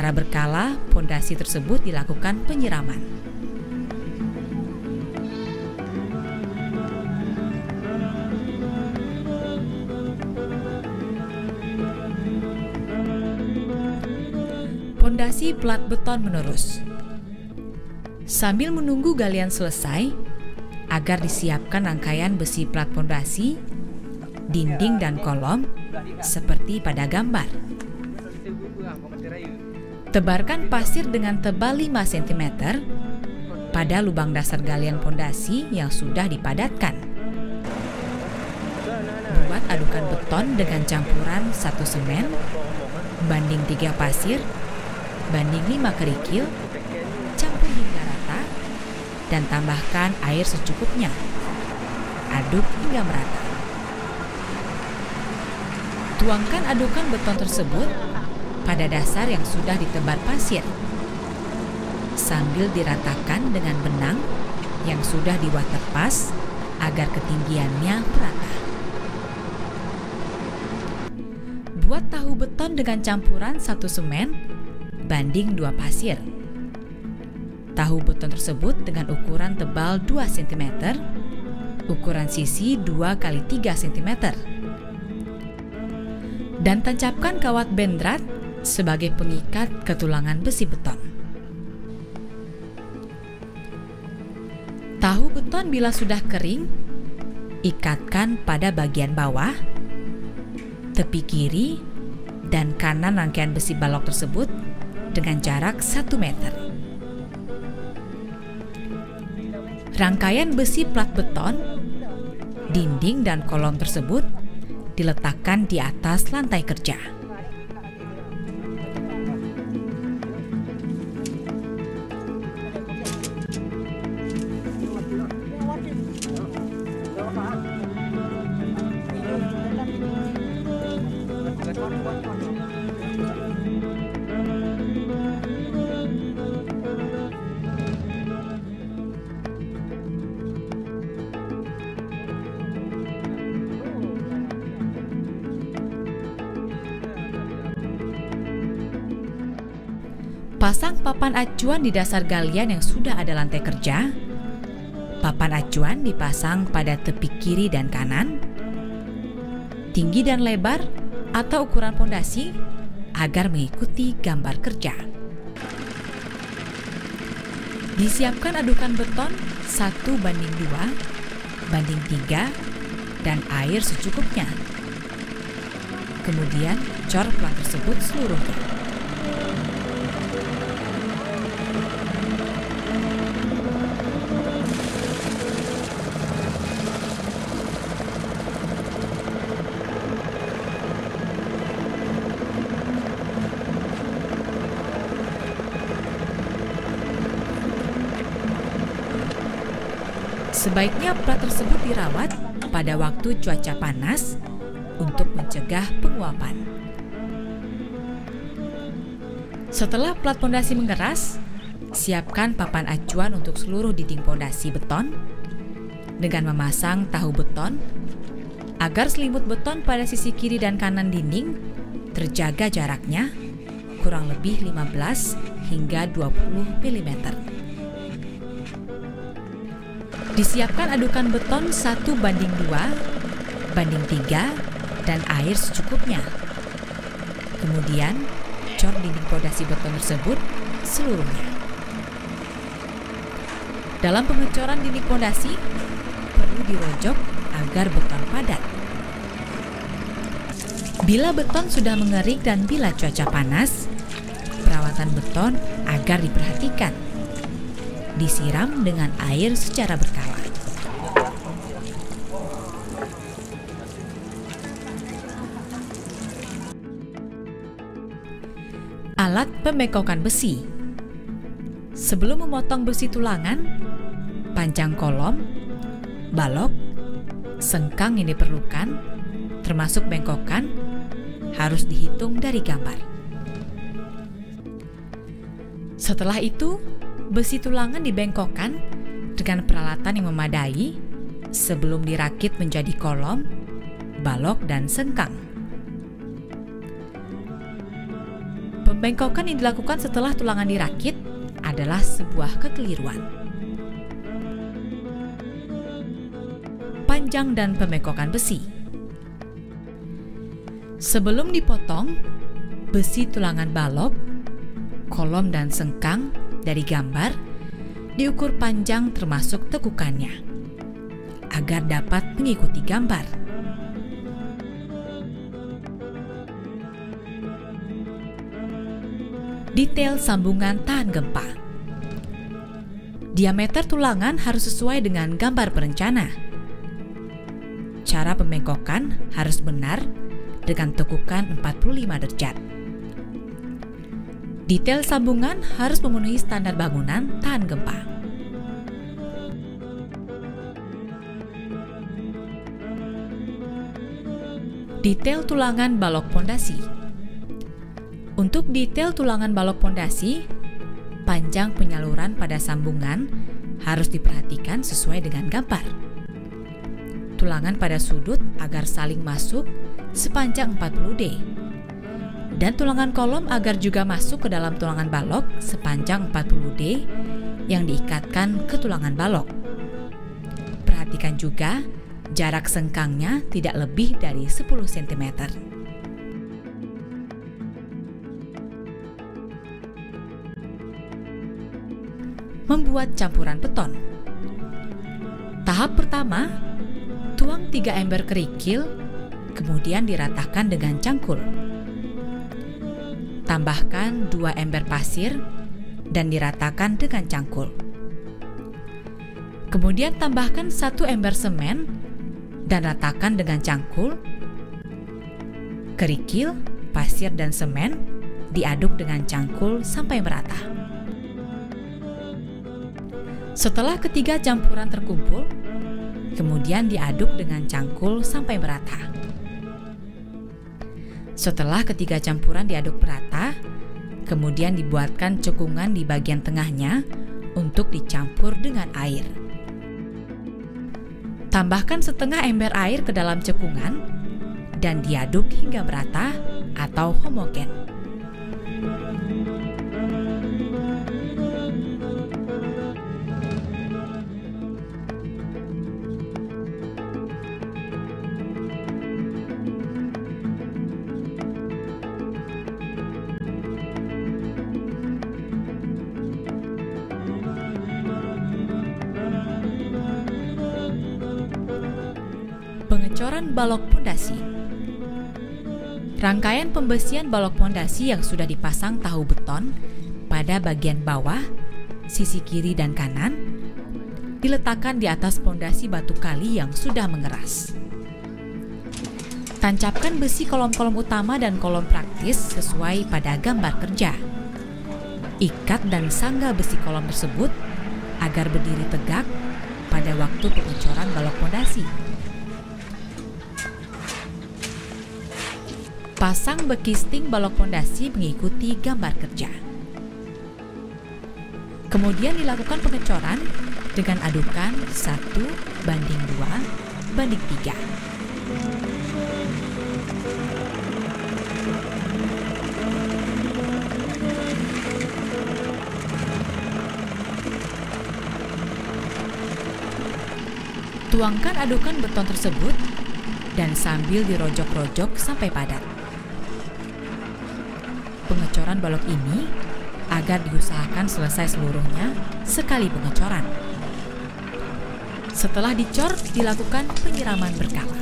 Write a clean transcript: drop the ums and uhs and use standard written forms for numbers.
Secara berkala, pondasi tersebut dilakukan penyiraman. Pondasi plat beton menerus. Sambil menunggu galian selesai, agar disiapkan rangkaian besi plat pondasi, dinding dan kolom seperti pada gambar. Tebarkan pasir dengan tebal 5 cm pada lubang dasar galian pondasi yang sudah dipadatkan. Buat adukan beton dengan campuran 1 semen banding 3 pasir banding 5 kerikil, campur hingga rata, dan tambahkan air secukupnya. Aduk hingga merata. Tuangkan adukan beton tersebut pada dasar yang sudah ditebar pasir, sambil diratakan dengan benang yang sudah diwaterpas agar ketinggiannya merata. Buat tahu beton dengan campuran 1 semen banding 2 pasir. Tahu beton tersebut dengan ukuran tebal 2 cm, ukuran sisi 2 x 3 cm. Dan tancapkan kawat bendrat sebagai pengikat ke tulangan besi beton. Tahu beton bila sudah kering, ikatkan pada bagian bawah, tepi kiri, dan kanan rangkaian besi balok tersebut dengan jarak 1 meter. Rangkaian besi plat beton, dinding dan kolom tersebut diletakkan di atas lantai kerja. Pasang papan acuan di dasar galian yang sudah ada lantai kerja. Papan acuan dipasang pada tepi kiri dan kanan. Tinggi dan lebar atau ukuran pondasi agar mengikuti gambar kerja. Disiapkan adukan beton 1:2 banding 3 dan air secukupnya. Kemudian cor plat tersebut seluruhnya. Sebaiknya plat tersebut dirawat pada waktu cuaca panas untuk mencegah penguapan. Setelah plat pondasi mengeras, siapkan papan acuan untuk seluruh dinding pondasi beton dengan memasang tahu beton agar selimut beton pada sisi kiri dan kanan dinding terjaga jaraknya kurang lebih 15 hingga 20 mm. Disiapkan adukan beton 1:2 banding 3 dan air secukupnya. Kemudian cor dinding pondasi beton tersebut seluruhnya. Dalam pengecoran dinding pondasi perlu dirojok agar beton padat. Bila beton sudah mengering dan bila cuaca panas, perawatan beton agar diperhatikan. Disiram dengan air secara berkala. Alat pembengkokan besi. Sebelum memotong besi tulangan, panjang kolom, balok, sengkang yang diperlukan, termasuk bengkokan, harus dihitung dari gambar. Setelah itu, besi tulangan dibengkokkan dengan peralatan yang memadai sebelum dirakit menjadi kolom, balok, dan sengkang. Pembengkokan yang dilakukan setelah tulangan dirakit adalah sebuah kekeliruan. Panjang dan pembengkokan besi. Sebelum dipotong, besi tulangan balok, kolom dan sengkang dari gambar diukur panjang termasuk tekukannya agar dapat mengikuti gambar. Detail sambungan tahan gempa. Diameter tulangan harus sesuai dengan gambar perencana. Cara pembengkokan harus benar dengan tekukan 45 derajat. Detail sambungan harus memenuhi standar bangunan tahan gempa. Detail tulangan balok pondasi. Untuk detail tulangan balok pondasi, panjang penyaluran pada sambungan harus diperhatikan sesuai dengan gambar. Tulangan pada sudut agar saling masuk sepanjang 40D, dan tulangan kolom agar juga masuk ke dalam tulangan balok sepanjang 40D yang diikatkan ke tulangan balok. Perhatikan juga jarak sengkangnya tidak lebih dari 10 cm. Membuat campuran beton. Tahap pertama, tuang 3 ember kerikil, kemudian diratakan dengan cangkul. Tambahkan 2 ember pasir dan diratakan dengan cangkul. Kemudian tambahkan 1 ember semen dan ratakan dengan cangkul. Kerikil, pasir dan semen diaduk dengan cangkul sampai merata. Setelah ketiga campuran terkumpul, kemudian diaduk dengan cangkul sampai merata. Setelah ketiga campuran diaduk merata, kemudian dibuatkan cekungan di bagian tengahnya untuk dicampur dengan air. Tambahkan setengah ember air ke dalam cekungan dan diaduk hingga merata atau homogen. Pengecoran balok pondasi. Rangkaian pembesian balok pondasi yang sudah dipasang tahu beton pada bagian bawah, sisi kiri dan kanan diletakkan di atas pondasi batu kali yang sudah mengeras. Tancapkan besi kolom-kolom utama dan kolom praktis sesuai pada gambar kerja. Ikat dan sanggah besi kolom tersebut agar berdiri tegak pada waktu pengecoran balok pondasi. Pasang bekisting balok pondasi mengikuti gambar kerja. Kemudian dilakukan pengecoran dengan adukan 1:2:3. Tuangkan adukan beton tersebut dan sambil dirojok-rojok sampai padat. Pengecoran balok ini agar diusahakan selesai seluruhnya sekali pengecoran. Setelah dicor, dilakukan penyiraman berkala.